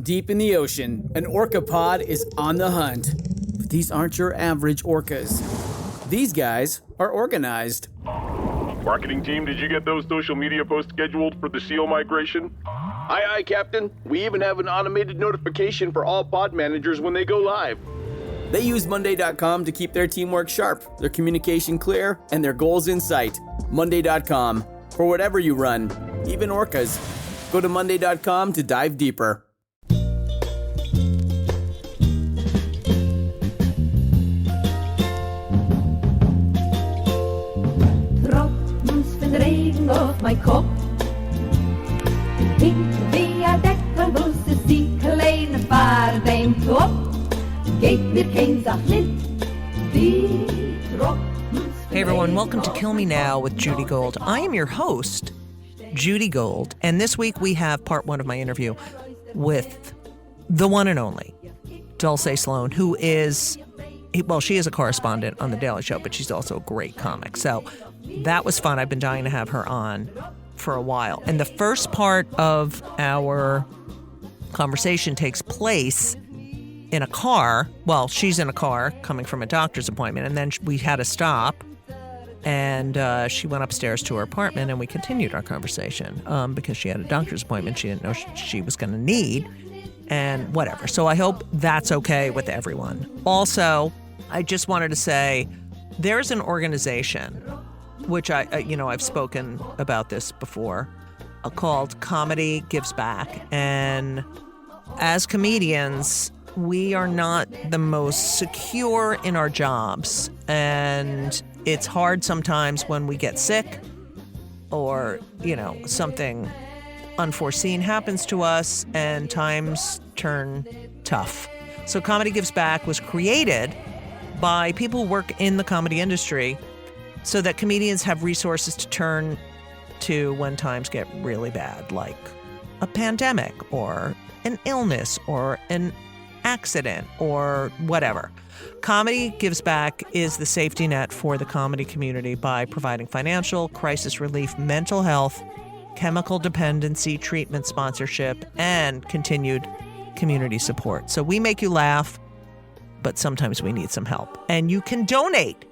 Deep in the ocean, an orca pod is on the hunt. But these aren't your average orcas. These guys are organized. Marketing team, did you get those social media posts scheduled for the SEAL migration? Aye, Captain. We even have an automated notification for all pod managers when they go live. They use Monday.com to keep their teamwork sharp, their communication clear, and their goals in sight. Monday.com. For whatever you run, even orcas. Go to Monday.com to dive deeper. Regen auf mein Kopf. Hinter via Deckelbus ist die kleine Fahrt im Top. Geht mir kein Sach mit, die Hey everyone, welcome to Kill Me Now with Judy Gold. I am your host, Judy Gold, and this week we have part one of my interview with the one and only Dulce Sloan, who is, well, she is a correspondent on The Daily Show, but she's also a great comic. So that was fun. I've been dying to have her on for a while. And the first part of our conversation takes place in a car. Well, she's in a car coming from a doctor's appointment. And then we had to stop. And she went upstairs to her apartment and we continued our conversation because she had a doctor's appointment she didn't know she was going to need and whatever. So I hope that's okay with everyone. Also, I just wanted to say there's an organization which I've spoken about this before, called Comedy Gives Back. And as comedians, we are not the most secure in our jobs. And it's hard sometimes when we get sick or, something unforeseen happens to us and times turn tough. So Comedy Gives Back was created by people who work in the comedy industry so that comedians have resources to turn to when times get really bad, like a pandemic or an illness or an accident or whatever. Comedy Gives Back is the safety net for the comedy community by providing financial, crisis relief, mental health, chemical dependency treatment sponsorship, and continued community support. So we make you laugh, but sometimes we need some help. And you can donate.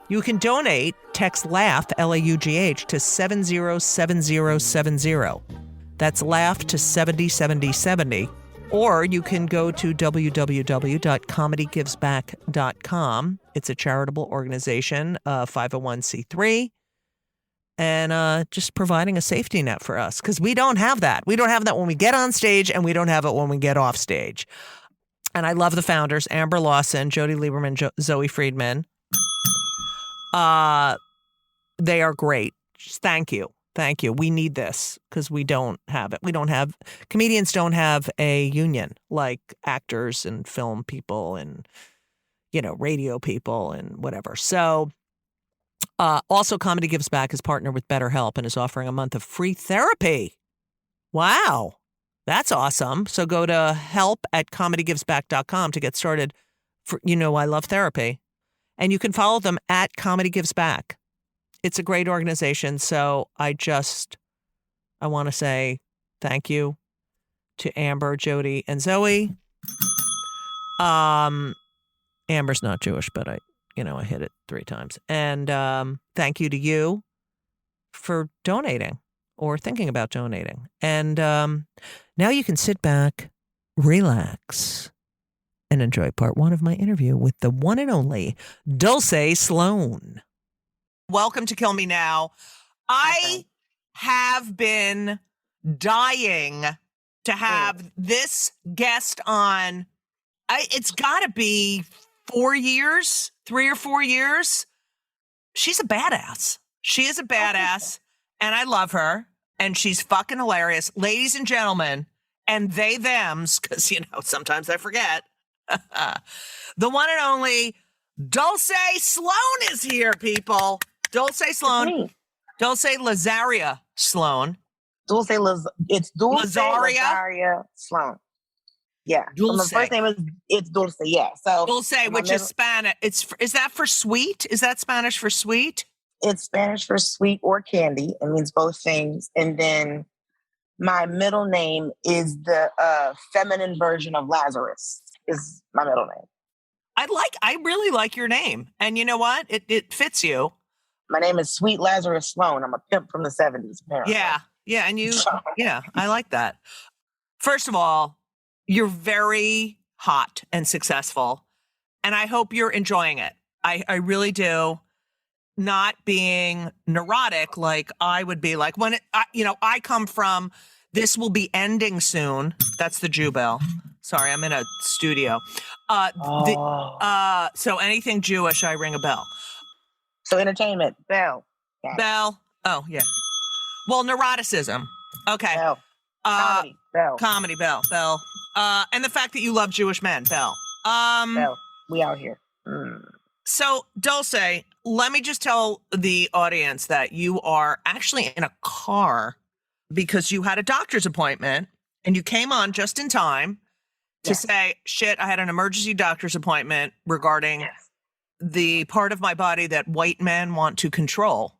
You can donate, text LAUGH, L-A-U-G-H, to 707070. That's LAUGH to 707070. Or you can go to www.comedygivesback.com. It's a charitable organization, 501c3, and just providing a safety net for us, because we don't have that. We don't have that when we get on stage, and we don't have it when we get off stage. And I love the founders, Amber Lawson, Jody Lieberman, Zoe Friedman. They are great. Thank you. Thank you. We need this because we don't have it. Comedians don't have a union like actors and film people and, radio people and whatever. So also Comedy Gives Back is partnered with BetterHelp and is offering a month of free therapy. Wow. That's awesome. So go to help@comedygivesback.com to get started. I love therapy. And you can follow them at Comedy Gives Back. It's a great organization. So I want to say thank you to Amber, Jody, and Zoe. Amber's not Jewish, but I hit it 3 times. And thank you to you for donating or thinking about donating. And now you can sit back, relax, and enjoy part one of my interview with the one and only Dulce Sloan. Welcome to Kill Me Now. I have been dying to have this guest on. It's got to be 4 years, 3 or 4 years. She's a badass. She is a badass, and I love her, and she's fucking hilarious. Ladies and gentlemen, and they, thems, because, sometimes I forget. The one and only Dulce Sloan is here, people. Dulce Sloan. Dulce Lazaria Sloan. It's Dulce Lazaria Sloan. Yeah. Dulce. So my first name it's Dulce. Yeah. So Dulce, which is Spanish. Is that for sweet? Is that Spanish for sweet? It's Spanish for sweet or candy. It means both things. And then My middle name is the feminine version of Lazarus. Is my middle name. I really like your name, and you know what? It fits you. My name is Sweet Lazarus Sloan. I'm a pimp from the 70s, apparently. Yeah, and you, yeah, I like that. First of all, you're very hot and successful, and I hope you're enjoying it. I really do. Not being neurotic like I would be like when I come from, this will be ending soon. That's the Jew bell. Sorry, I'm in a studio. So anything Jewish, I ring a bell. So entertainment, bell. Got it. Bell. Oh, yeah. Well, neuroticism. Okay. Bell. Comedy, bell. Comedy, bell. And the fact that you love Jewish men, bell. Bell. We out here. So, Dulce, let me just tell the audience that you are actually in a car because you had a doctor's appointment and you came on just in time to say, shit, I had an emergency doctor's appointment regarding the part of my body that white men want to control.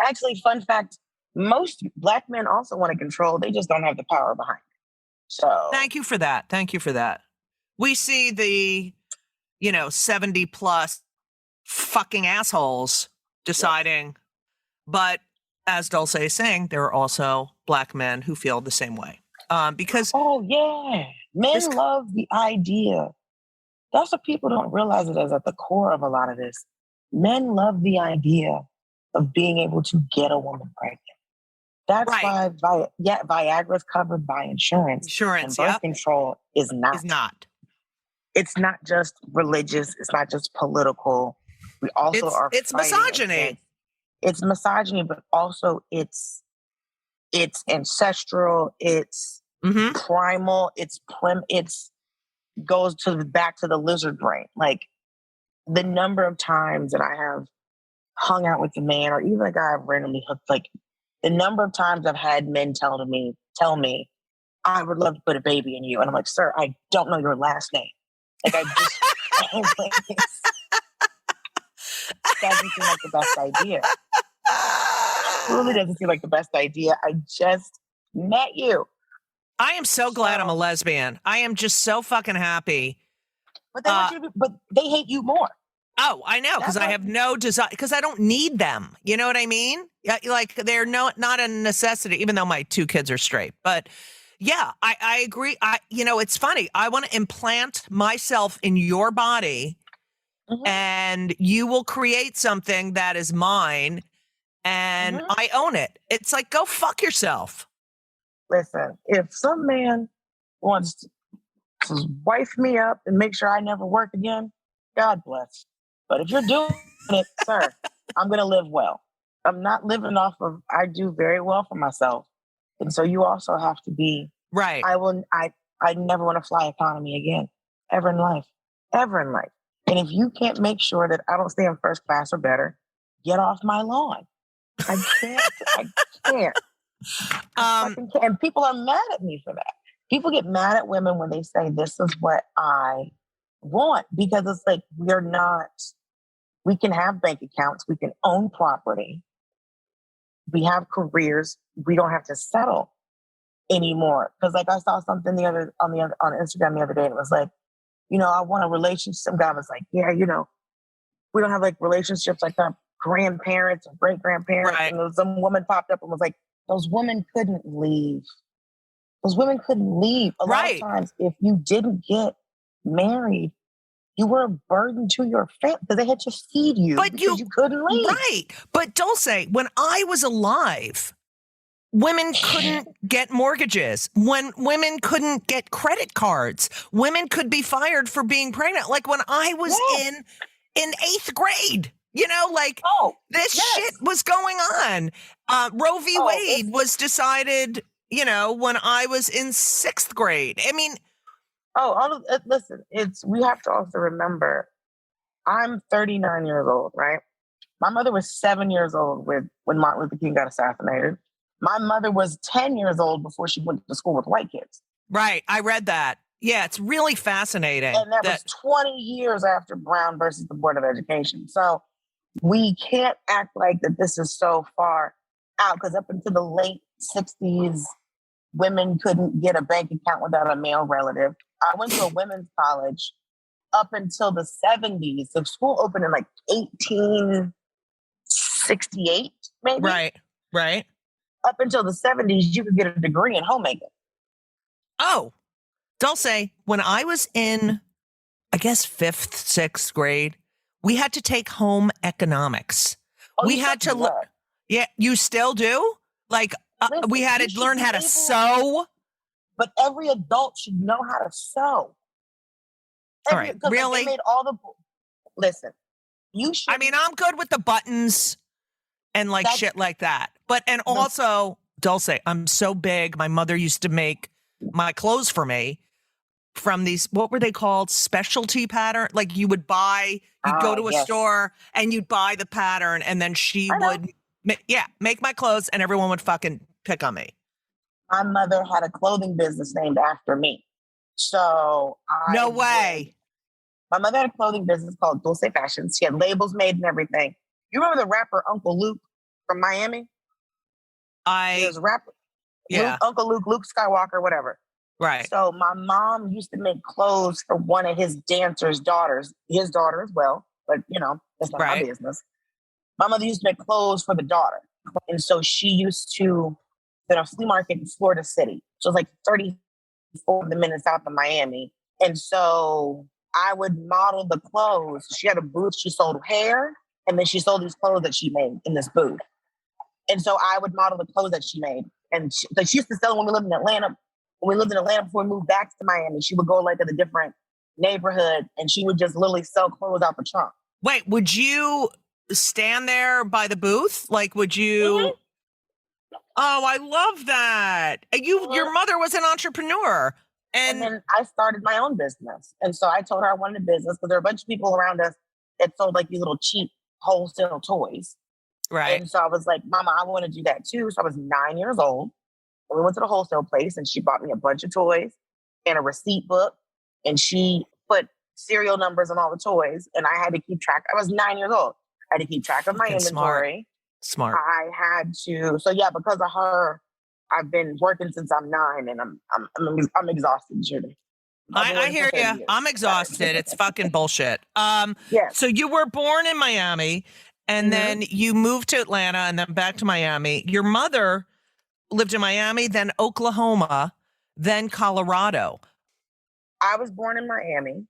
Actually, fun fact, most Black men also want to control. They just don't have the power behind it. So Thank you for that. We see the, 70 plus fucking assholes deciding, but as Dulce is saying, there are also Black men who feel the same way. Because men love the idea. That's what people don't realize it is at the core of a lot of this. Men love the idea of being able to get a woman pregnant. That's why Viagra's covered by insurance. And birth control is not. It's not just religious. It's not just political. We also it's misogyny. It's misogyny, but also it's ancestral. It's primal. It's goes back to the lizard brain. Like the number of times that I have hung out with a man, or even a guy I've randomly hooked, like the number of times I've had men tell me, I would love to put a baby in you. And I'm like, sir, I don't know your last name. Like I just doesn't seem like the best idea. Truly doesn't seem like the best idea. I just met you. I am so glad I'm a lesbian. I am just so fucking happy. But they want you to be, but they hate you more. Oh, I know, because I have no desire, because I don't need them. You know what I mean? Like they're not a necessity, even though my 2 kids are straight. But yeah, I agree. It's funny. I want to implant myself in your body and you will create something that is mine and I own it. It's like, go fuck yourself. Listen, if some man wants to wife me up and make sure I never work again, God bless. But if you're doing it, sir, I'm going to live well. I'm not living off of, I do very well for myself. And so you also have to be, right. I never want to fly economy again, ever in life. And if you can't make sure that I don't stay in first class or better, get off my lawn. I can't. And people are mad at me for that. People get mad at women when they say, this is what I want, because it's like, we can have bank accounts, we can own property, we have careers, we don't have to settle anymore. Because like I saw something on Instagram the other day, and it was like, I want a relationship. Some guy was like, yeah, we don't have like relationships like our grandparents or great grandparents. Right. And some woman popped up and was like, those women couldn't leave. A lot of times, if you didn't get married, you were a burden to your family because they had to feed you, but you couldn't leave. Right. But Dulce, when I was alive, women couldn't get mortgages. When women couldn't get credit cards, women could be fired for being pregnant. Like when I was in 8th grade, this shit was going on. Roe v. Wade was decided, when I was in 6th grade. I mean, listen, we have to also remember, I'm 39 years old, right? My mother was 7 years old when Martin Luther King got assassinated. My mother was 10 years old before she went to school with white kids. Right. I read that. Yeah, it's really fascinating. And that was 20 years after Brown versus the Board of Education. So we can't act like that this is so far out, because up into the late 60s, women couldn't get a bank account without a male relative. I went to a women's college up until the 70s. The school opened in like 1868, maybe. Right. Up until the 70s, you could get a degree in homemaking. Oh, Dulce, when I was in, I guess, 5th, 6th grade, we had to take home economics. Oh, we had to learn. Yeah, you still do? Like, Listen, we had to learn how to sew. But every adult should know how to sew. All right, really? Like, they made all the. Listen, you should. I mean, I'm good with the buttons and like shit like that. But, and also, Dulce, I'm so big. My mother used to make my clothes for me from these, what were they called? Specialty pattern. Like you'd go to a store and you'd buy the pattern and then she would, make my clothes and everyone would fucking pick on me. My mother had a clothing business named after me. So no way. My mother had a clothing business called Dulce Fashions. She had labels made and everything. You remember the rapper Uncle Luke from Miami? He was a rapper. Yeah. Uncle Luke Skywalker, whatever. Right. So my mom used to make clothes for one of his dancers' daughters, his daughter as well. But, that's not my business. My mother used to make clothes for the daughter. And so she used to, at a flea market in Florida City. So it's like 34 minutes south of Miami. And so I would model the clothes. She had a booth. She sold hair. And then she sold these clothes that she made in this booth. And so I would model the clothes that she made. And she used to sell them when we lived in Atlanta. When we lived in Atlanta before we moved back to Miami, she would go like to the different neighborhood and she would just literally sell clothes out the trunk. Wait, would you stand there by the booth? Like, would you? Mm-hmm. Oh, I love that. Your mother was an entrepreneur. And then I started my own business. And so I told her I wanted a business because there were a bunch of people around us that sold like these little cheap wholesale toys. Right. And so I was like, Mama, I want to do that too. So I was 9 years old. And we went to the wholesale place and she bought me a bunch of toys and a receipt book. And she put serial numbers on all the toys. And I had to keep track. I was 9 years old. I had to keep track of my inventory. Smart. I had to. So yeah, because of her, I've been working since I'm 9 and I'm exhausted, Judy. I hear you. I'm exhausted. It's fucking bullshit. Yes. So you were born in Miami and then you moved to Atlanta and then back to Miami. Your mother lived in Miami, then Oklahoma, then Colorado. I was born in Miami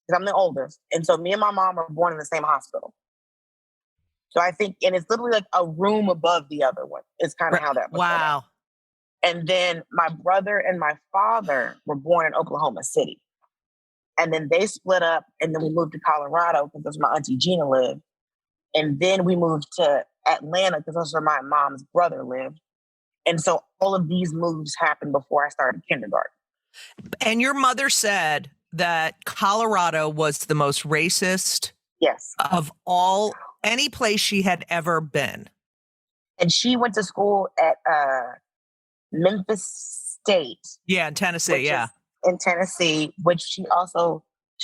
because I'm the oldest. And so me and my mom were born in the same hospital. So I think, and it's literally like a room above the other one. It's kind of how that was. Wow. And then my brother and my father were born in Oklahoma City. And then they split up and then we moved to Colorado because that's where my Auntie Gina lived. And then we moved to Atlanta because that's where my mom's brother lived. And so all of these moves happened before I started kindergarten. And your mother said that Colorado was the most racist of any place she had ever been. And she went to school at Memphis State. Yeah, in Tennessee, In Tennessee, which she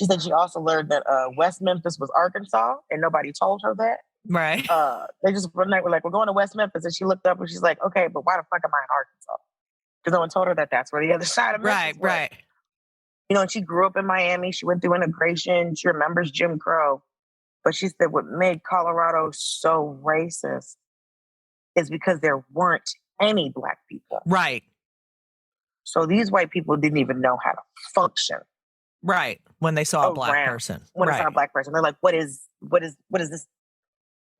said she also learned that West Memphis was Arkansas and nobody told her that. Right. They just one night were like, we're going to West Memphis. And she looked up and she's like, okay, but why the fuck am I in Arkansas? Because no one told her that that's where the other side of Memphis was. Right. And she grew up in Miami. She went through integration. She remembers Jim Crow. But she said what made Colorado so racist is because there weren't any Black people. Right. So these white people didn't even know how to function. Right. When they saw a Black person. When they saw a Black person. They're like, what is this?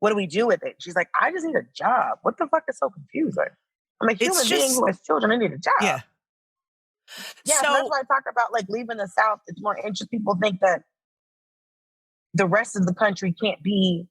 What do we do with it? She's like, I just need a job. What the fuck is so confusing? I'm a human being who has children. I need a job. Yeah. Yeah, so that's why I talk about like leaving the South. It's more interesting. People think that the rest of the country can't be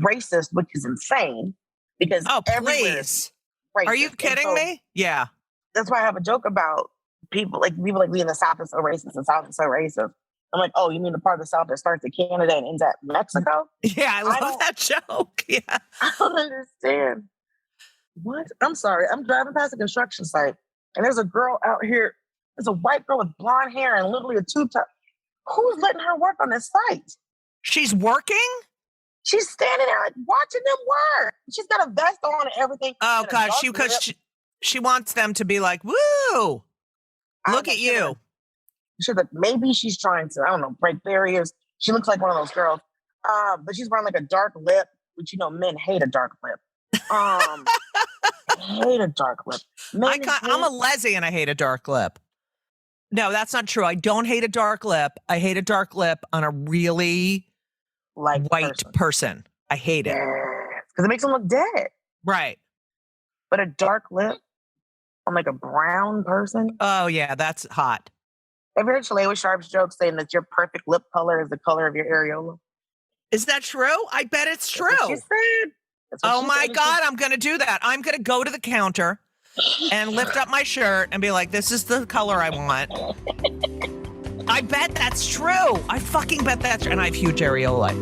racist, which is insane because everywhere is racist. Are you kidding me? Yeah. That's why I have a joke about people like me in the South is so racist and South is so racist. I'm like, oh, you mean the part of the South that starts at Canada and ends at Mexico? Yeah, I love that joke. Yeah. I don't understand. What? I'm sorry. I'm driving past a construction site and there's a girl out here. There's a white girl with blonde hair and literally a tube top. Who's letting her work on this site? She's working? She's standing there like watching them work. She's got a vest on and everything. Oh, and gosh. She wants them to be like, woo, look at you. Maybe she's trying to, I don't know, break barriers. She looks like one of those girls. But she's wearing like a dark lip, which, men hate a dark lip. Hate a dark lip. I'm a lesbian. I hate a dark lip. No, that's not true. I don't hate a dark lip. I hate a dark lip on a really white person. I hate it. Because it makes them look dead. Right. But a dark lip on like a brown person. Oh, yeah, that's hot. Have you heard Shalewa Sharp's joke saying that your perfect lip color is the color of your areola? Is that true? I bet it's true. That's what she said. Oh my God, I'm going to do that. I'm going to go to the counter and lift up my shirt and be like, this is the color I want. I bet that's true. I fucking bet that's true. And I have huge areola.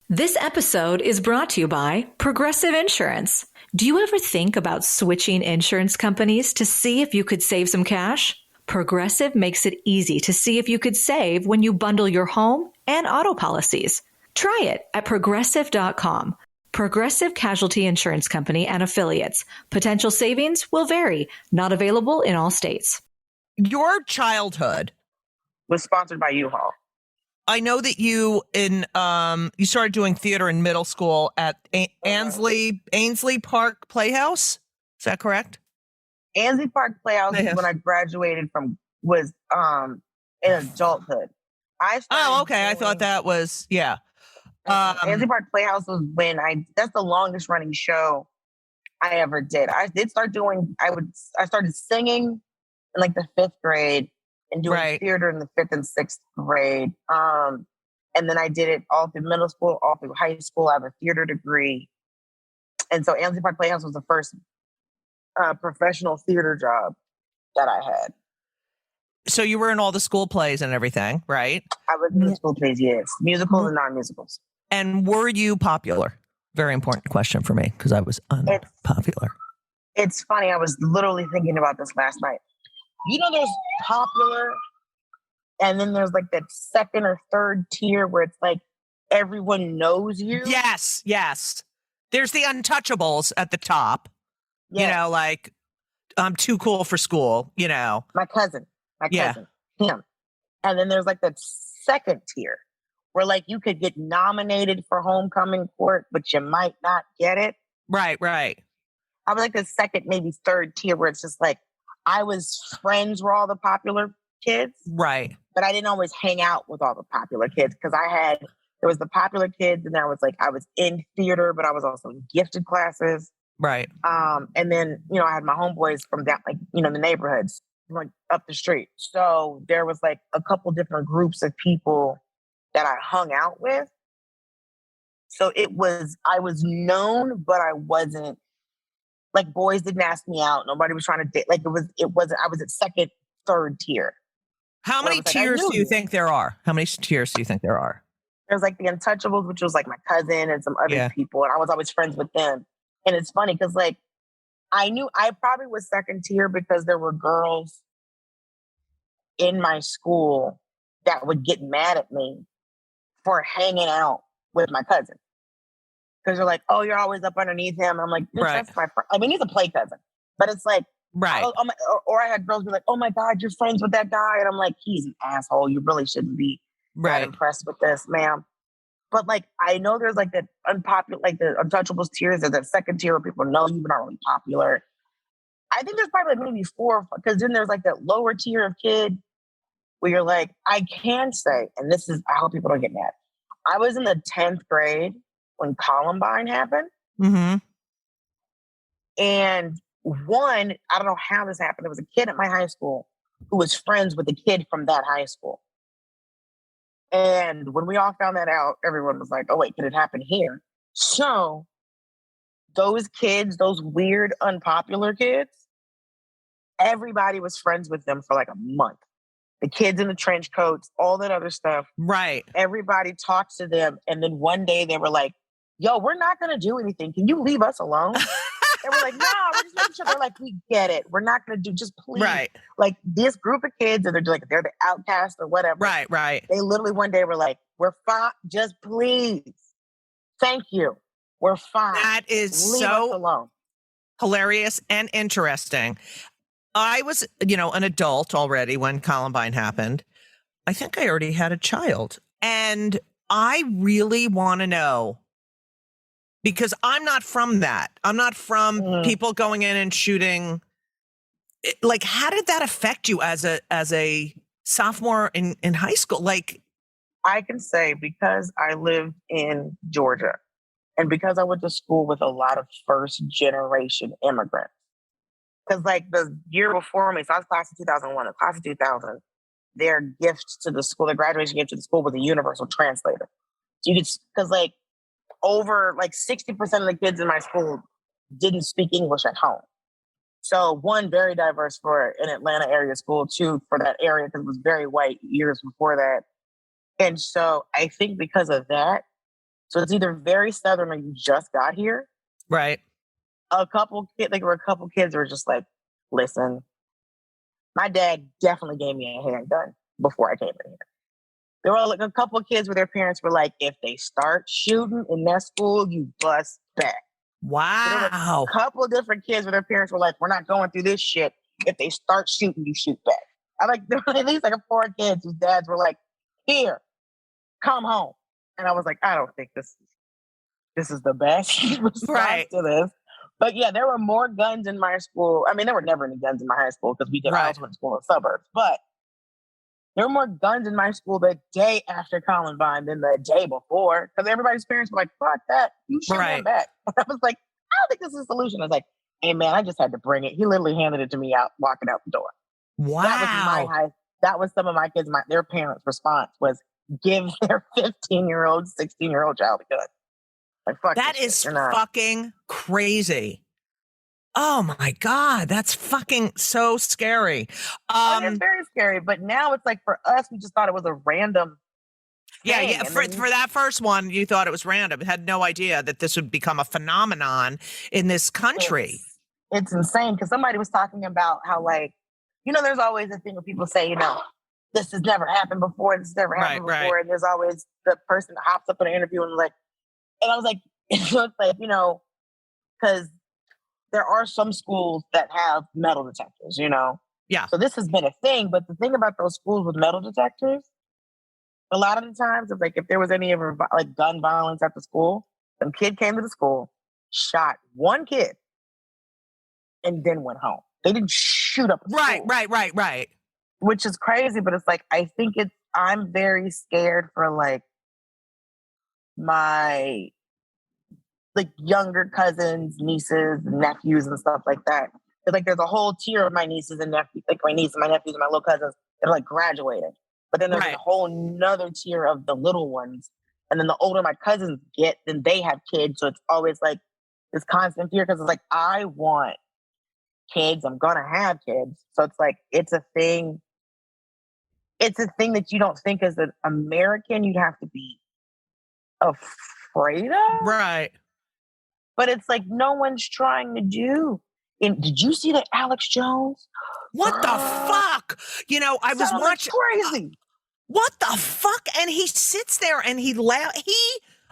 This episode is brought to you by Progressive Insurance. Do you ever think about switching insurance companies to see if you could save some cash? Progressive makes it easy to see if you could save when you bundle your home and auto policies. Try it at progressive.com. Progressive Casualty Insurance Company and Affiliates. Potential savings will vary. Not available in all states. Your childhood was sponsored by U-Haul. I know that you you started doing theater in middle school at Ainsley Park Playhouse. Is that correct? Ainsley Park Playhouse when I graduated from was in adulthood. I thought that was Ainsley Park Playhouse was when that's the longest running show I ever did. I did start doing I started singing in like the 5th grade and doing theater in the 5th and 6th grade. And then I did it all through middle school, all through high school. I have a theater degree. And so Ainsley Park Playhouse was the first professional theater job that I had. So you were in all the school plays and everything, right? I was in the school plays, yes. Musicals and non-musicals. And were you popular? Very important question for me because I was unpopular. It's funny. I was literally thinking about this last night. There's popular and then there's like that 2nd or 3rd tier where it's like everyone knows you. Yes. There's the untouchables at the top. Yes. Like I'm too cool for school, My cousin, him. And then there's like that 2nd tier where like you could get nominated for homecoming court, but you might not get it. Right. I was like the 2nd, maybe 3rd tier where it's just like I was friends with all the popular kids. Right. But I didn't always hang out with all the popular kids because there was the popular kids and I was in theater, but I was also in gifted classes. Right. And then, I had my homeboys from down, the neighborhoods, like up the street. So there was like a couple different groups of people that I hung out with. So I was known, but I wasn't, like boys didn't ask me out. Nobody was trying to date. Like I was at 2nd, 3rd tier. How many tiers do you think there are? How many tiers do you think there are? There's like the Untouchables, which was like my cousin and some other people. And I was always friends with them. And it's funny because like, I knew I probably was 2nd tier because there were girls in my school that would get mad at me for hanging out with my cousin. Because they're like, oh, you're always up underneath him. I'm like, that's my friend. I mean, he's a play cousin. But it's like, or I had girls be like, oh my God, you're friends with that guy. And I'm like, he's an asshole. You really shouldn't be that impressed with this, ma'am. But like, I know there's like that unpopular, like the Untouchables tiers, there's that 2nd tier where people know you but not really popular. I think there's probably like maybe 4, because then there's like that lower tier of kid where you're like, I can say, and this is, I hope people don't get mad. I was in the 10th grade when Columbine happened. Mm-hmm. And I don't know how this happened. There was a kid at my high school who was friends with a kid from that high school. And when we all found that out, everyone was like, oh, wait, could it happen here? So those kids, those weird, unpopular kids, everybody was friends with them for like a month. The kids in the trench coats, all that other stuff. Right. Everybody talked to them. And then one day they were like, yo, we're not going to do anything. Can you leave us alone? And we're like, no, we're just making sure. They're like, we get it. We're not going to do, just please. Right. Like this group of kids, and they're the outcast or whatever. Right. They literally one day were like, we're fine. Just please. Thank you. We're fine. That is Leave us alone. Hilarious and interesting. I was, an adult already when Columbine happened. I think I already had a child. And I really want to know, because I'm not from that. I'm not from people going in and shooting. Like, how did that affect you as a sophomore in high school? Like, I can say because I lived in Georgia and because I went to school with a lot of first generation immigrants. Because like the year before me, so I was class of 2001, the class of 2000, their gift to the school, their graduation gift to the school was a universal translator. So you could, because like over like 60% of the kids in my school didn't speak English at home. So one, very diverse for an Atlanta area school, two, for that area because it was very white years before that. And so I think because of that, so it's either very Southern or you just got here. right. There were a couple kids who were just like, listen, my dad definitely gave me a handgun before I came in here. There were like a couple of kids where their parents were like, if they start shooting in that school, you bust back. Wow. So there were a couple of different kids where their parents were like, we're not going through this shit. If they start shooting, you shoot back. There were at least like 4 kids whose dads were like, here, come home. And I was like, I don't think this is the best response to this. But yeah, there were more guns in my school. I mean, there were never any guns in my high school because I also went to school in the suburbs. But there were more guns in my school the day after Columbine than the day before. Because everybody's parents were like, fuck that. You shoot him back. I was like, I don't think this is a solution. I was like, hey man, I just had to bring it. He literally handed it to me walking out the door. Wow. That was some of my kids, their parents' response was give their 15-year-old, 16-year-old child a gun. Like, fuck that is fucking crazy. Oh my God, that's fucking so scary. It's very scary, but now it's like for us, we just thought it was a random thing. Yeah. For that first one, you thought it was random. Had no idea that this would become a phenomenon in this country. It's insane because somebody was talking about how, like, there's always a thing where people say, this has never happened before. This has never happened before. And there's always the person that hops up in an interview and and I was like, so it's like, because there are some schools that have metal detectors, Yeah. So this has been a thing. But the thing about those schools with metal detectors, a lot of the times, it's like if there was any ever like gun violence at the school, some kid came to the school, shot one kid, and then went home. They didn't shoot up the school. Right. Which is crazy, but it's like, I think I'm very scared for like my like younger cousins, nieces, nephews, and stuff like that. It's like there's a whole tier of my nieces and nephews, like my niece and my nephews and my little cousins that are like graduated. But then there's a whole nother tier of the little ones. And then the older my cousins get, then they have kids. So it's always like this constant fear because it's like, I want kids. I'm going to have kids. So it's like, it's a thing. It's a thing that you don't think as an American you'd have to be afraid of. Right. But it's like no one's trying to do. And did you see that Alex Jones? What the fuck? I was watching. Crazy. What the fuck? And he sits there and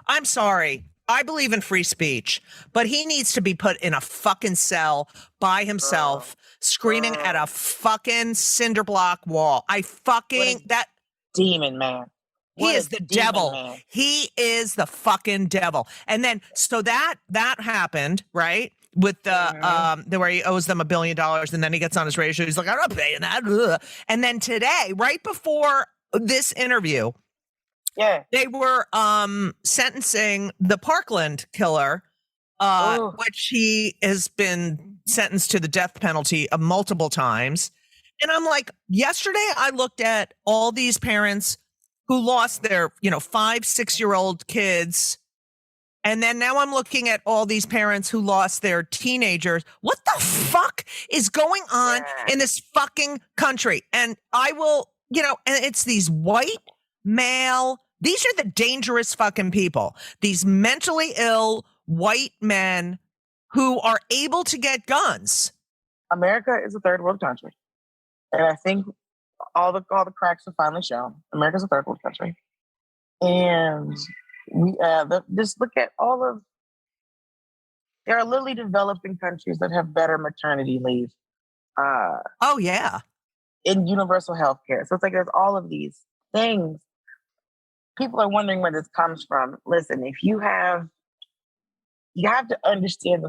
I'm sorry. I believe in free speech, but he needs to be put in a fucking cell by himself, screaming at a fucking cinder block wall. That demon, man. He is the devil. Man. He is the fucking devil. And then, so that happened, right? With the where he owes them $1 billion, and then he gets on his radio show. He's like, I'm not paying that. Ugh. And then today, right before this interview, they were sentencing the Parkland killer, which he has been sentenced to the death penalty multiple times. And I'm like, yesterday I looked at all these parents who lost their, 5-6-year-old kids. And then now I'm looking at all these parents who lost their teenagers. What the fuck is going on in this fucking country? And I will, and it's these white male, these are the dangerous fucking people. These mentally ill white men who are able to get guns. America is a third world country. And I think all the cracks are finally shown. America's a third world country. And Just look at there are literally developing countries that have better maternity leave. Oh, yeah. In universal health care. So it's like there's all of these things. People are wondering where this comes from. Listen, you have to understand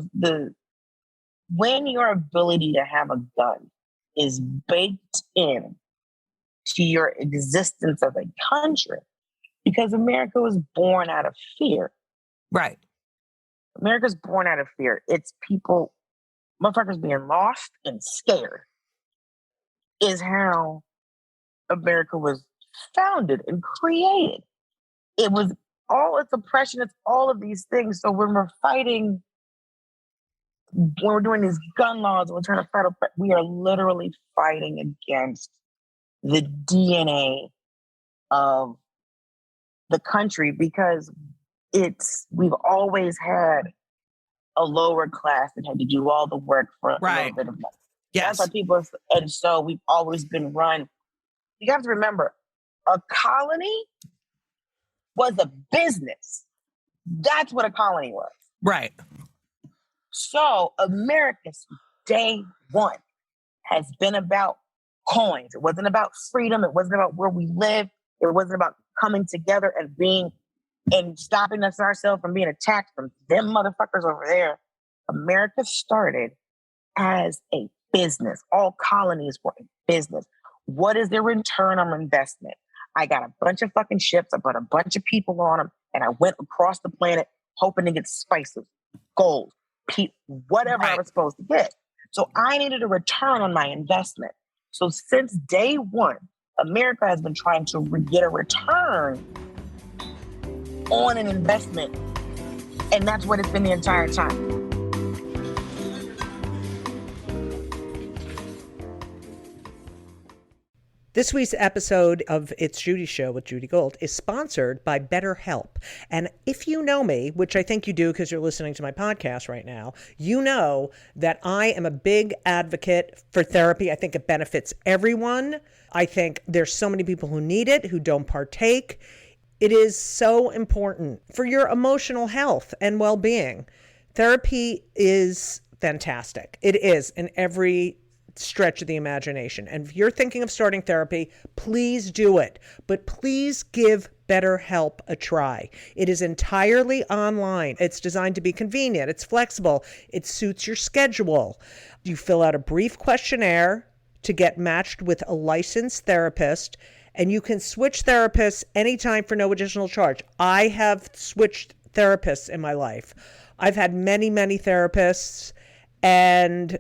when your ability to have a gun is baked in to your existence of a country, because America was born out of fear. Right. America's born out of fear. It's people, motherfuckers being lost and scared is how America was founded and created. It was all its oppression, it's all of these things. So when we're fighting, when we're doing these gun laws, we're trying to fight, we are literally fighting against the DNA of the country, because we've always had a lower class that had to do all the work for a little bit of money. Yes. That's why and so we've always been run. You have to remember, a colony was a business. That's what a colony was. Right. So America's day one has been about coins. It wasn't about freedom. It wasn't about where we live. It wasn't about coming together and stopping ourselves from being attacked from them motherfuckers over there. America started as a business. All colonies were a business. What is the return on investment? I got a bunch of fucking ships. I put a bunch of people on them, and I went across the planet hoping to get spices, gold, whatever I was supposed to get. So I needed a return on my investment. So since day one, America has been trying to get a return on an investment. And that's what it's been the entire time. This week's episode of It's Judy Show with Judy Gold is sponsored by BetterHelp. And if you know me, which I think you do because you're listening to my podcast right now, you know that I am a big advocate for therapy. I think it benefits everyone. I think there's so many people who need it, who don't partake. It is so important for your emotional health and well-being. Therapy is fantastic. It is in every stretch of the imagination. And if you're thinking of starting therapy, please do it. But please give BetterHelp a try. It is entirely online. It's designed to be convenient. It's flexible. It suits your schedule. You fill out a brief questionnaire to get matched with a licensed therapist, and you can switch therapists anytime for no additional charge. I have switched therapists in my life. I've had many, many therapists, and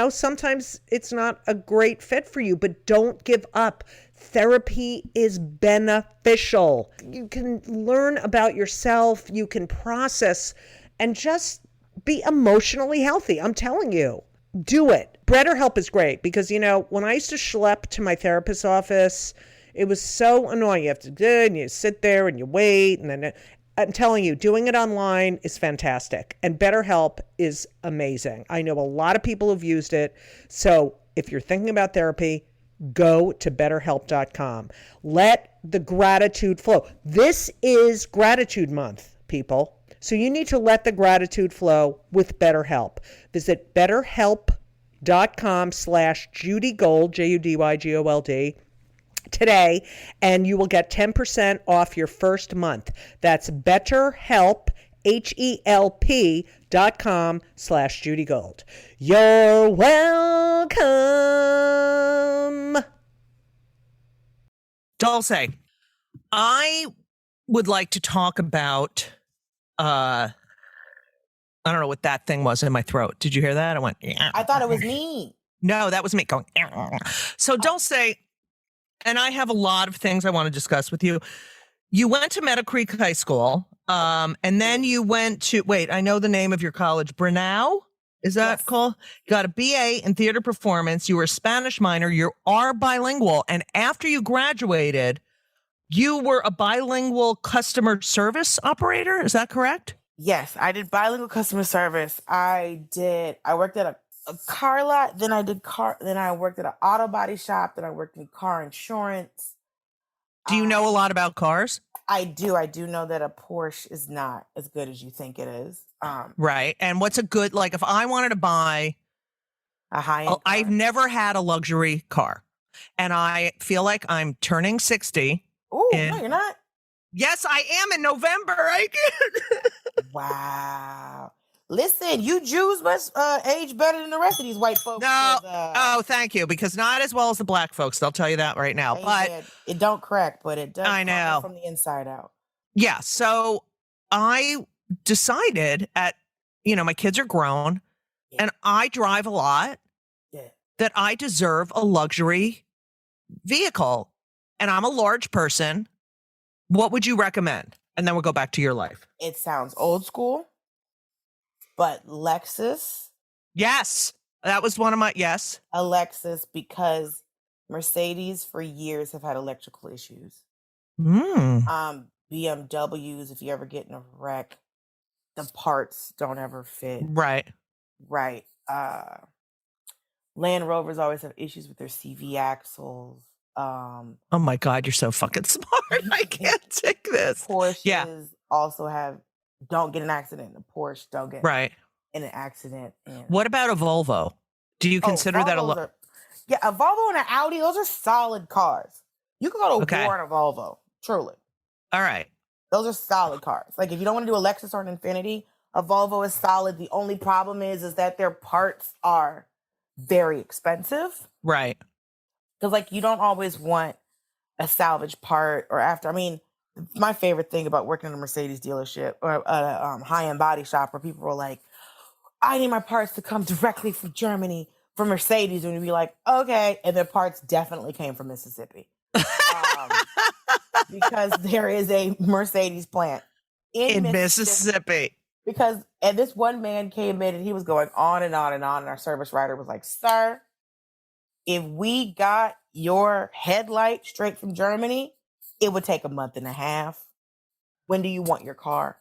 sometimes it's not a great fit for you, but don't give up. Therapy is beneficial. You can learn about yourself. You can process and just be emotionally healthy. I'm telling you, do it. BetterHelp is great because, when I used to schlep to my therapist's office, it was so annoying. You have to do it and you sit there and you wait. And then I'm telling you, doing it online is fantastic. And BetterHelp is amazing. I know a lot of people who've used it. So if you're thinking about therapy, go to BetterHelp.com. Let the gratitude flow. This is Gratitude Month, people. So you need to let the gratitude flow with BetterHelp. Visit BetterHelp.com/JudyGold, JudyGold, today, and you will get 10% off your first month. That's BetterHelp, HELP.com/JudyGold. You're welcome. Dulce, I would like to talk about, I don't know what that thing was in my throat. Did you hear that? I went, yeah. I thought it was me. No, that was me going, So Dulce, and I have a lot of things I want to discuss with you. You went to Meadow Creek High School, and then you went to, I know the name of your college, Brunel? Is that called? You got a BA in theater performance. You were a Spanish minor. You are bilingual. And after you graduated, you were a bilingual customer service operator. Is that correct? Yes, I did bilingual customer service. I worked at a car lot, then I worked at an auto body shop, then I worked in car insurance. Do you know a lot about cars? I do know that a Porsche is not as good as you think it is. Right. And what's a good, like, if I wanted to buy a high-end car? I've never had a luxury car, and I feel like I'm turning 60. Oh, no, you're not. Yes, I am in November. Wow. Listen, you Jews must age better than the rest of these white folks. No. Oh, thank you. Because not as well as the black folks. They'll tell you that right now. But it don't crack, but it does. I know from the inside out. Yeah. So I decided my kids are grown and I drive a lot that I deserve a luxury vehicle. And I'm a large person. What would you recommend? And then we'll go back to your life. It sounds old school. But Lexus. Yes. That was one of my, yes. A Lexus, because Mercedes for years have had electrical issues. BMWs, if you ever get in a wreck, the parts don't ever fit. Right. Land Rovers always have issues with their CV axles. Oh my God, you're so fucking smart. I can't take this. Porsches also don't get an accident. A Porsche don't get in an accident. What about a Volvo? Do you consider that a a Volvo and an Audi, those are solid cars. You can go to war in a Volvo, truly. All right. Those are solid cars. Like, if you don't want to do a Lexus or an Infiniti, a Volvo is solid. The only problem is that their parts are very expensive. Right. Because, like, you don't always want a salvage part or after. I mean, my favorite thing about working in a Mercedes dealership or a high-end body shop where people were like, I need my parts to come directly from Germany, from Mercedes. And you'd be like, okay. And their parts definitely came from Mississippi. Because there is a Mercedes plant in Mississippi. And this one man came in and he was going on and on and on. And our service writer was like, sir, if we got your headlight straight from Germany, it would take a month and a half. When do you want your car?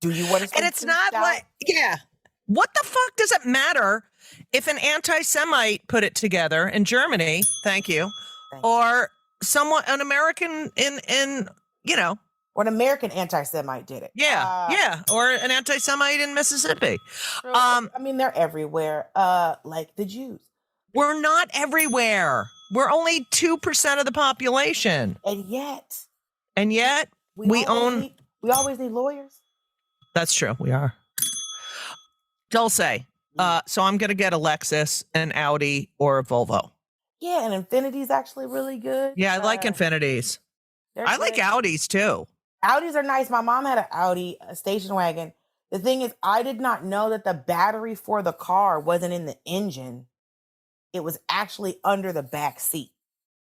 Do you want to? And it's not like, what the fuck does it matter if an anti-Semite put it together in Germany? Thank you. Or an American or an American anti-Semite did it. Or an anti-Semite in Mississippi. I mean, they're everywhere. Like the Jews. We're not everywhere. We're only 2% of the population. And yet we always need lawyers. That's true. We are. Dulce. So I'm going to get a Lexus, an Audi, or a Volvo. Yeah, and Infinity's actually really good. Yeah, I like Infinities. I like Audis too. Audis are nice. My mom had an Audi, a station wagon. The thing is, I did not know that the battery for the car wasn't in the engine. It was actually under the back seat.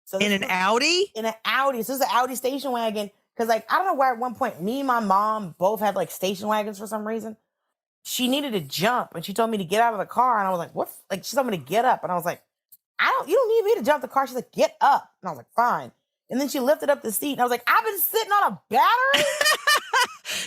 So in an Audi? In an Audi. So this is an Audi station wagon. Because, like, I don't know why at one point, me and my mom both had, like, station wagons for some reason. She needed to jump, and she told me to get out of the car. And I was like, what? Like, she told me to get up. And I was like, you don't need me to jump the car. She's like, get up. And I was like, fine. And then she lifted up the seat, and I was like, I've been sitting on a battery?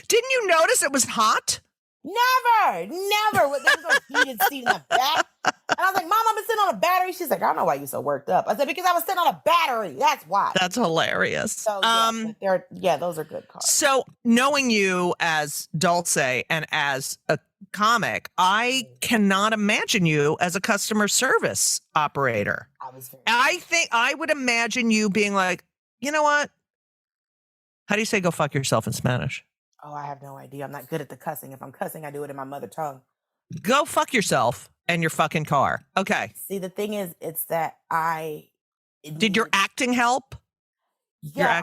Didn't you notice it was hot? Never. There was no heated seat in the back. And I was like, Mom, I've been sitting on a battery. She's like, I don't know why you're so worked up. I said, because I was sitting on a battery. That's why. That's hilarious. So, those are good cars. So knowing you as Dulce and as a comic, I cannot imagine you as a customer service operator. I would imagine you being like, you know what? How do you say go fuck yourself in Spanish? Oh, I have no idea. I'm not good at the cussing. If I'm cussing, I do it in my mother tongue. Go fuck yourself and your fucking car. Okay. See, the thing is, it's that Did your acting help? Yeah,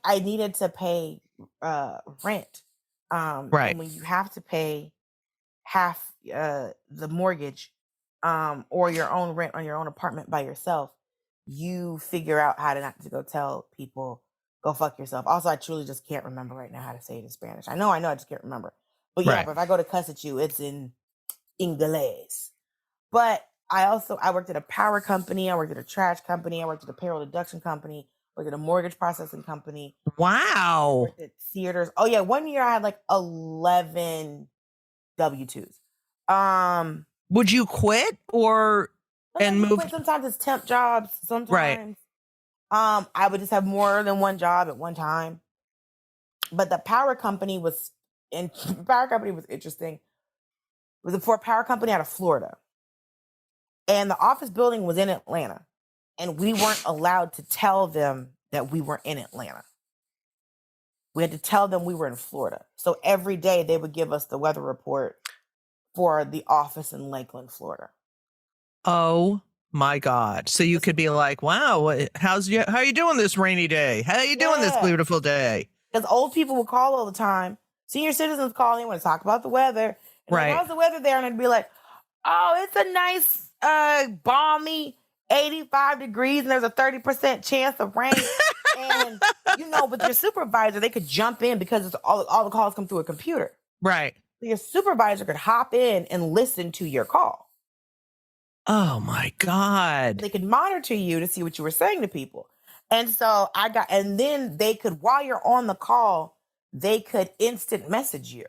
I needed to pay rent. Right. And when you have to pay half the mortgage or your own rent on your own apartment by yourself, you figure out how to not to go tell people, go fuck yourself. Also, I truly just can't remember right now how to say it in Spanish. I know, I just can't remember. But yeah, but if I go to cuss at you, it's in Inglés. But I worked at a power company. I worked at a trash company. I worked at a payroll deduction company. Worked at a mortgage processing company. Wow. Worked at theaters. Oh yeah, one year I had like 11 W-2s. Would you quit or and move? Sometimes it's temp jobs. Sometimes. Right. I would just have more than one job at one time. But the power company was interesting. It was for a power company out of Florida. And the office building was in Atlanta. And we weren't allowed to tell them that we were in Atlanta. We had to tell them we were in Florida. So every day they would give us the weather report for the office in Lakeland, Florida. Oh my God. So you could be like, wow, how are you doing this rainy day? How are you doing this beautiful day? Because old people would call all the time. Senior citizens call, they want to talk about the weather. And right. Like, how's the weather there? And I'd be like, oh, it's a nice, balmy 85 degrees and there's a 30% chance of rain. And, with your supervisor, they could jump in because it's all the calls come through a computer. Right. So your supervisor could hop in and listen to your call. Oh, my God. They could monitor you to see what you were saying to people. And so and then they could, while you're on the call, they could instant message you.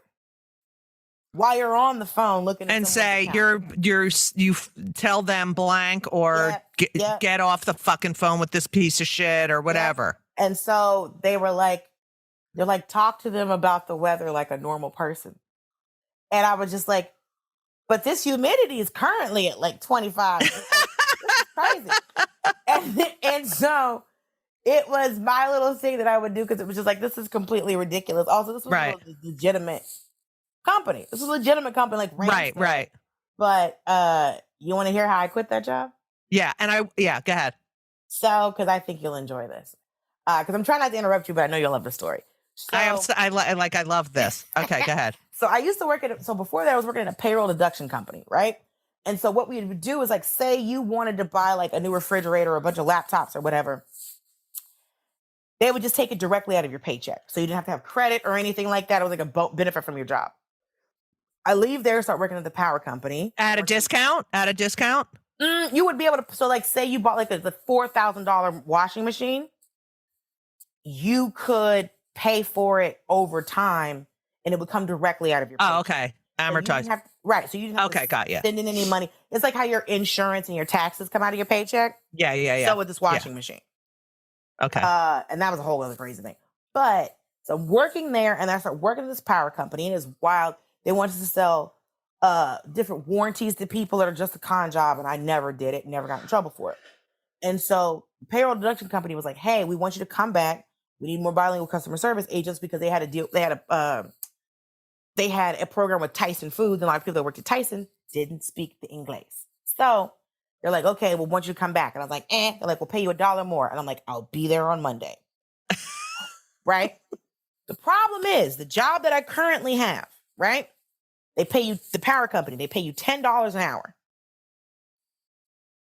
While you're on the phone looking at and say you tell them blank or get off the fucking phone with this piece of shit or whatever. Yeah. And so they're like, talk to them about the weather like a normal person. And I was just like, but this humidity is currently at like 25. This is crazy. And so it was my little thing that I would do because it was just like, this is completely ridiculous. Also, this was a legitimate company. This is a legitimate company, like right. But you want to hear how I quit that job? Yeah, go ahead. So, because I think you'll enjoy this. Because I'm trying not to interrupt you, but I know you'll love the story. So, I love this. Okay, go ahead. So I used to work before that I was working at a payroll deduction company, right? And so what we would do is like, say you wanted to buy like a new refrigerator or a bunch of laptops or whatever. They would just take it directly out of your paycheck. So you didn't have to have credit or anything like that. It was like a benefit from your job. I leave there, start working at the power company. At a discount? You would be able to, so like say you bought like the $4,000 washing machine, you could pay for it over time and it would come directly out of your paycheck. Oh, okay. Amortized. So you didn't have to got you. send in any money. It's like how your insurance and your taxes come out of your paycheck. Yeah. So with this washing machine. Okay. And that was a whole other crazy thing. But so I'm working there and I start working at this power company and it's wild. They wanted to sell different warranties to people that are just a con job. And I never did it, never got in trouble for it. And so the payroll deduction company was like, hey, we want you to come back. We need more bilingual customer service agents because they had a deal. They had a program with Tyson Foods, and a lot of people that worked at Tyson didn't speak the English. So they're like, okay, we want you to come back. And I was like, They're like, we'll pay you $1 more. And I'm like, I'll be there on Monday. Right? The problem is the job that I currently have, right? They pay you, the power company, they pay you $10 an hour.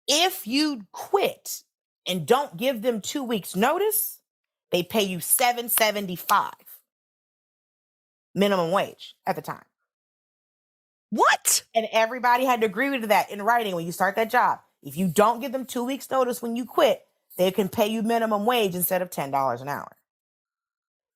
If you quit and don't give them 2 weeks notice, they pay you $7.75 minimum wage at the time. What? And everybody had to agree to that in writing when you start that job. If you don't give them 2 weeks notice when you quit, they can pay you minimum wage instead of $10 an hour.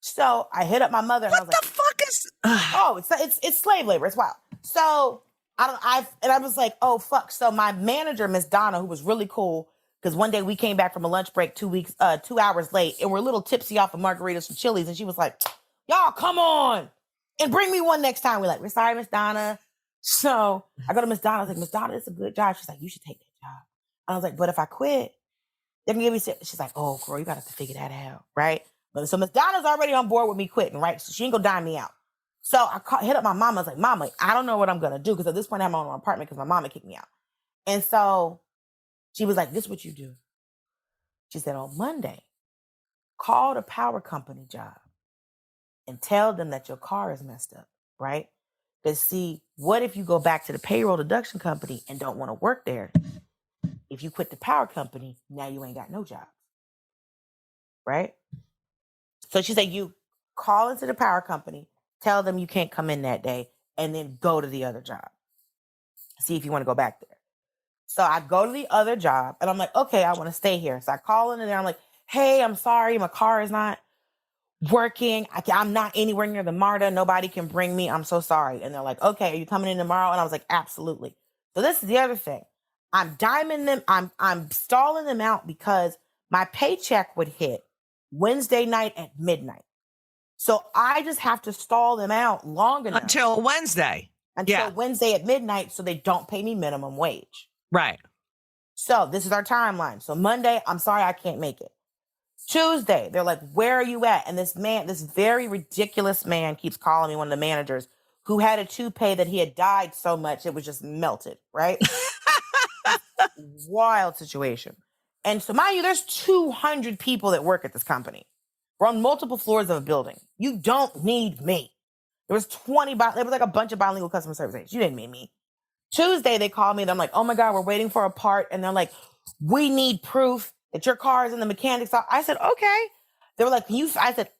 So I hit up my mother and I was like, what the fuck is... oh, it's slave labor. It's wild. So I was like, oh, fuck. So my manager, Miss Donna, who was really cool, because one day we came back from a lunch break 2 hours late and we're a little tipsy off of margaritas from Chili's. And she was like, y'all, come on and bring me one next time. We're sorry, Miss Donna. So I go to Miss Donna. I was like, Miss Donna, it's a good job. She's like, you should take that job. I was like, but if I quit, they're going to give me... She's like, oh, girl, you got to figure that out, right? So Miss Donna's already on board with me quitting, right? So she ain't going to dime me out. So I hit up my mama. I was like, Mama, I don't know what I'm going to do. Because at this point, I'm on my apartment because my mama kicked me out. And so she was like, this is what you do. She said, on Monday, call the power company job and tell them that your car is messed up, right? Because see, what if you go back to the payroll deduction company and don't want to work there? If you quit the power company, now you ain't got no job, right? So she said, you call into the power company, tell them you can't come in that day, and then go to the other job. See if you want to go back there. So I go to the other job, and I'm like, okay, I want to stay here. So I call in there. I'm like, hey, I'm sorry. My car is not working. I'm not anywhere near the MARTA. Nobody can bring me. I'm so sorry. And they're like, okay, are you coming in tomorrow? And I was like, absolutely. So this is the other thing. I'm diming them. I'm stalling them out because My paycheck would hit Wednesday night at midnight. So I just have to stall them out long enough. Until Wednesday. Wednesday at midnight so they don't pay me minimum wage. Right. So this is our timeline. So Monday, I'm sorry, I can't make it. Tuesday, they're like, where are you at? And this very ridiculous man keeps calling me, one of the managers, who had a toupee that he had dyed so much it was just melted, right? Wild situation. And so mind you, there's 200 people that work at this company. We're on multiple floors of a building. You don't need me. There was like a bunch of bilingual customer service agents. You didn't need me. Tuesday, they called me and I'm like, oh my God, we're waiting for a part. And they're like, we need proof that your car is in the mechanic's office. I said, okay. They were like, I said,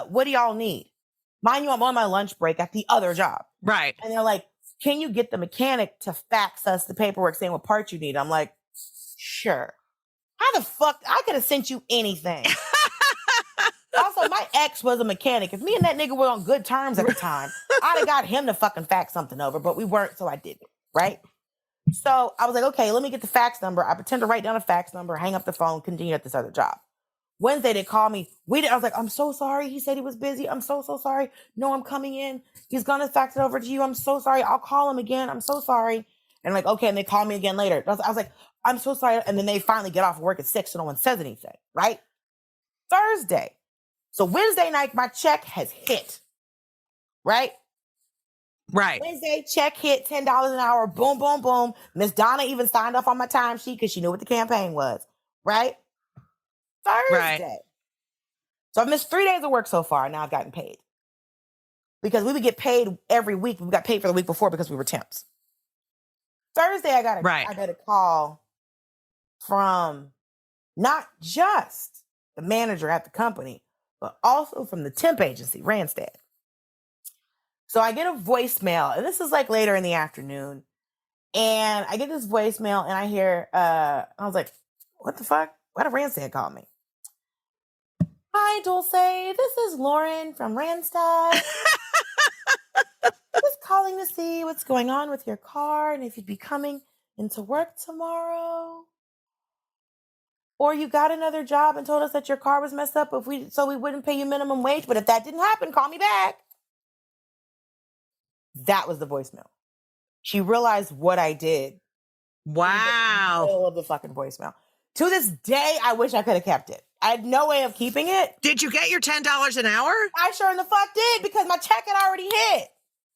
what do y'all need? Mind you, I'm on my lunch break at the other job. Right. And they're like, can you get the mechanic to fax us the paperwork saying what parts you need? I'm like, sure. How the fuck? I could have sent you anything. Also, my ex was a mechanic. If me and that nigga were on good terms at the time, I'd have got him to fucking fax something over, but we weren't, so I didn't, right? So I was like, okay, let me get the fax number. I pretend to write down a fax number, hang up the phone, continue at this other job. Wednesday, they called me. I was like, I'm so sorry. He said he was busy. I'm so sorry. No, I'm coming in. He's going to fax it over to you. I'm so sorry. I'll call him again. I'm so sorry. And like, okay. And they call me again later. I was like, I'm so sorry. And then they finally get off work at 6 so no one says anything, right? Thursday. So Wednesday night, my check has hit, right? Right. Wednesday, check hit, $10 an hour. Boom, boom, boom. Miss Donna even signed off on my timesheet because she knew what the campaign was, right? Thursday. Right. So I've missed 3 days of work so far. Now I've gotten paid. Because we would get paid every week. We got paid for the week before because we were temps. Thursday, I got a call from not just the manager at the company, but also from the temp agency, Randstad. So I get a voicemail, and this is like later in the afternoon. And I get this voicemail, and I hear, I was like, what the fuck? Why did Randstad call me? Hi, Dulce. This is Lauren from Randstad. Just calling to see what's going on with your car and if you'd be coming into work tomorrow. Or you got another job and told us that your car was messed up so we wouldn't pay you minimum wage. But if that didn't happen, call me back. That was the voicemail. She realized what I did. Wow. In the middle of the fucking voicemail. To this day, I wish I could have kept it. I had no way of keeping it. Did you get your $10 an hour? I sure in the fuck did because my check had already hit.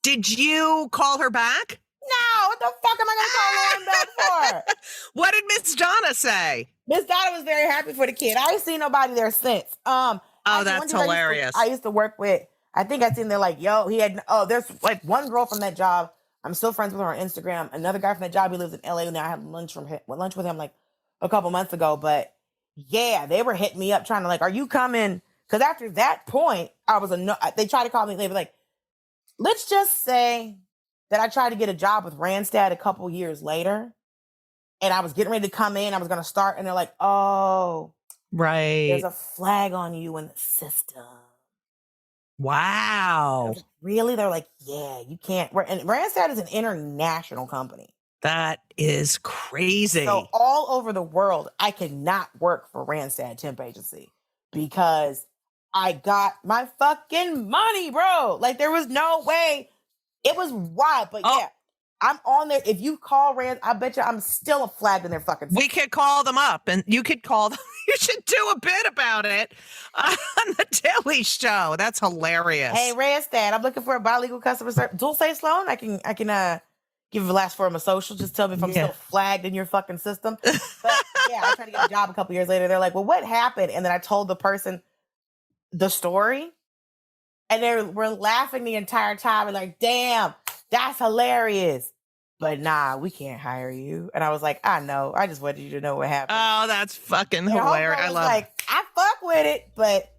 Did you call her back? No, what the fuck am I going to call Lauren back for? What did Miss Donna say? Miss Donna was very happy for the kid. I ain't seen nobody there since. That's hilarious. I used to work with, I think I seen there like, there's like one girl from that job. I'm still friends with her on Instagram. Another guy from that job, he lives in LA now. I had lunch with him like a couple months ago. But yeah, they were hitting me up trying to like, are you coming? Because after that point, they tried to call me. They were like, let's just say that I tried to get a job with Randstad a couple years later. And I was getting ready to come in. I was going to start. And they're like, oh, right. There's a flag on you in the system. Wow. Like, really? They're like, yeah, you can't. And Randstad is an international company. That is crazy. So all over the world, I cannot work for Randstad temp agency because I got my fucking money, bro. Like there was no way. It was wild, but yeah. I'm on there. If you call Rand, I bet you I'm still flagged in their fucking. We could call them up, and you could call them. You should do a bit about it on the Daily Show. That's hilarious. Hey, Randstad, I'm looking for a bilingual customer service. Dulce Sloan, I can give you the last four of my social. Just tell me if I'm still flagged in your fucking system. But yeah, I tried to get a job a couple years later. They're like, well, what happened? And then I told the person the story, and they were laughing the entire time and like, damn, that's hilarious. But nah, we can't hire you. And I was like, I know. I just wanted you to know what happened. Oh, that's fucking hilarious. I love it. I fuck with it, but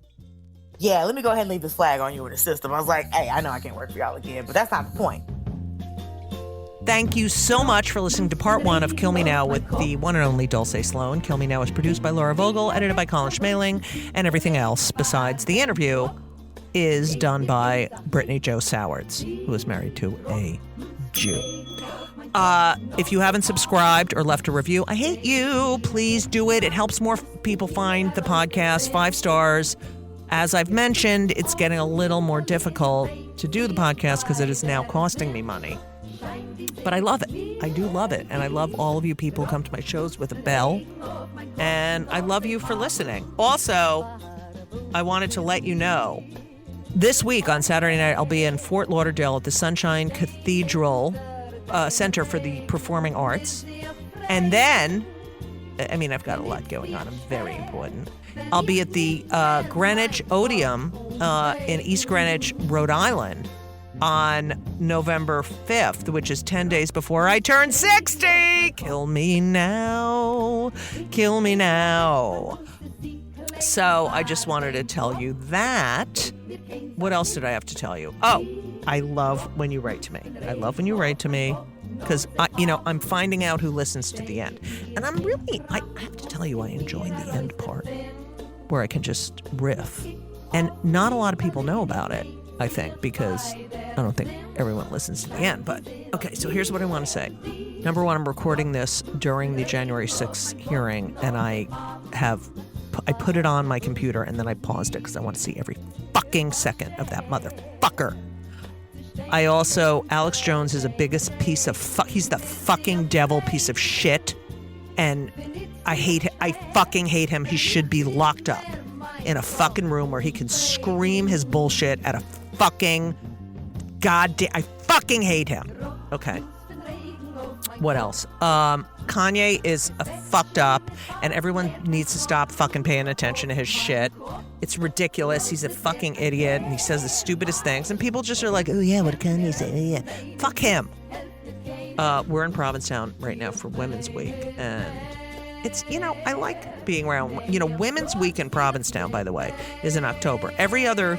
yeah, let me go ahead and leave this flag on you in the system. I was like, hey, I know I can't work for y'all again, but that's not the point. Thank you so much for listening to part one of Kill Me Now with the one and only Dulce Sloan. Kill Me Now is produced by Laura Vogel, edited by Colin Schmaling, and everything else besides the interview is done by Brittany Jo Sowards, who is married to a hate you. If you haven't subscribed or left a review, I hate you. Please do it. It helps more people find the podcast. 5 stars. As I've mentioned, it's getting a little more difficult to do the podcast because it is now costing me money. But I love it. I do love it. And I love all of you people who come to my shows with a bell. And I love you for listening. Also, I wanted to let you know, this week on Saturday night, I'll be in Fort Lauderdale at the Sunshine Cathedral Center for the Performing Arts. And then, I mean, I've got a lot going on. I'm very important. I'll be at the Greenwich Odeum in East Greenwich, Rhode Island on November 5th, which is 10 days before I turn 60. Kill me now. Kill me now. So I just wanted to tell you that. What else did I have to tell you? Oh, I love when you write to me. I love when you write to me because, I'm finding out who listens to the end. And I have to tell you, I enjoy the end part where I can just riff. And not a lot of people know about it, I think, because I don't think everyone listens to the end. But, okay, so here's what I want to say. Number one, I'm recording this during the January 6th hearing, and I put it on my computer, and then I paused it because I want to see every fucking second of that motherfucker. Alex Jones is the biggest piece of he's the fucking devil piece of shit, and I fucking hate him. He should be locked up in a fucking room where he can scream his bullshit at a fucking goddamn. I fucking hate him. Okay. What else? Kanye is fucked up, and everyone needs to stop fucking paying attention to his shit. It's ridiculous. He's a fucking idiot, and he says the stupidest things, and people just are like, oh yeah, what did Kanye say? Oh yeah. Fuck him. We're in Provincetown right now for Women's Week, and it's, I like being around, Women's Week in Provincetown, by the way, is in October. Every other,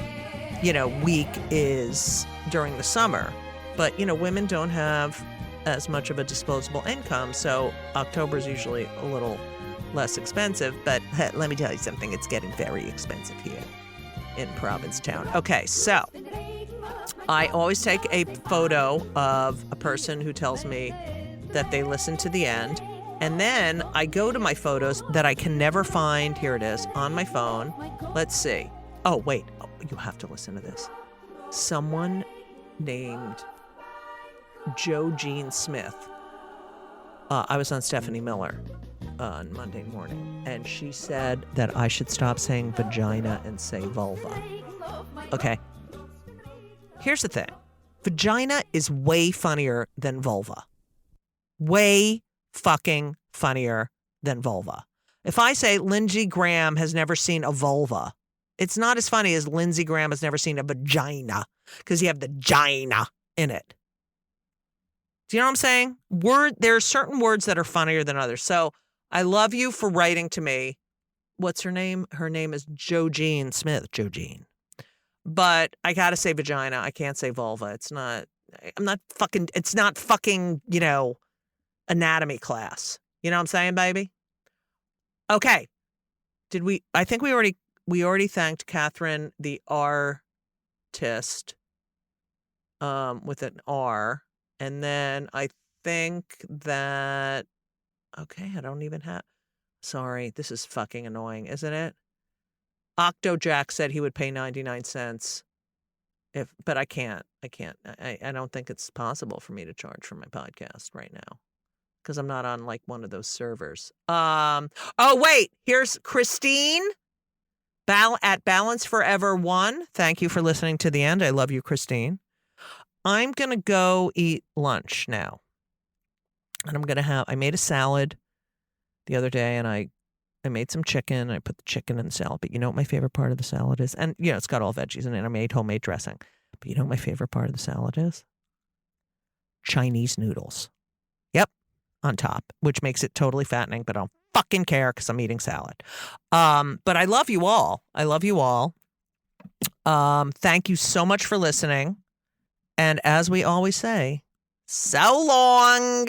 week is during the summer, but, women don't have as much of a disposable income, so October is usually a little less expensive, but let me tell you something, it's getting very expensive here in Provincetown. Okay, so I always take a photo of a person who tells me that they listen to the end, and then I go to my photos that I can never find, here it is, on my phone. Let's see. Oh, wait, you have to listen to this. Someone named Joe Jean Smith. I was on Stephanie Miller on Monday morning, and she said that I should stop saying vagina and say vulva. Okay. Here's the thing. Vagina is way funnier than vulva. Way fucking funnier than vulva. If I say Lindsey Graham has never seen a vulva, it's not as funny as Lindsey Graham has never seen a vagina, because you have the gina in it. Do you know what I'm saying? There are certain words that are funnier than others. So I love you for writing to me. What's her name? Her name is Jo Jean Smith. Jo Jean. But I got to say vagina. I can't say vulva. It's not fucking, anatomy class. You know what I'm saying, baby? Okay. I think we already thanked Catherine, the artist, with an R. And then I think that, okay, I don't even have, sorry, this is fucking annoying, isn't it? Octojack said he would pay 99 cents but I can't. I don't think it's possible for me to charge for my podcast right now because I'm not on like one of those servers. Oh, wait, here's Christine at Balance Forever 1. Thank you for listening to the end. I love you, Christine. I'm going to go eat lunch now. And I made a salad the other day, and I made some chicken. I put the chicken in the salad. But you know what my favorite part of the salad is? And, it's got all veggies in it. I made homemade dressing. But you know what my favorite part of the salad is? Chinese noodles. Yep, on top, which makes it totally fattening, but I don't fucking care because I'm eating salad. But I love you all. Thank you so much for listening. And as we always say, so long.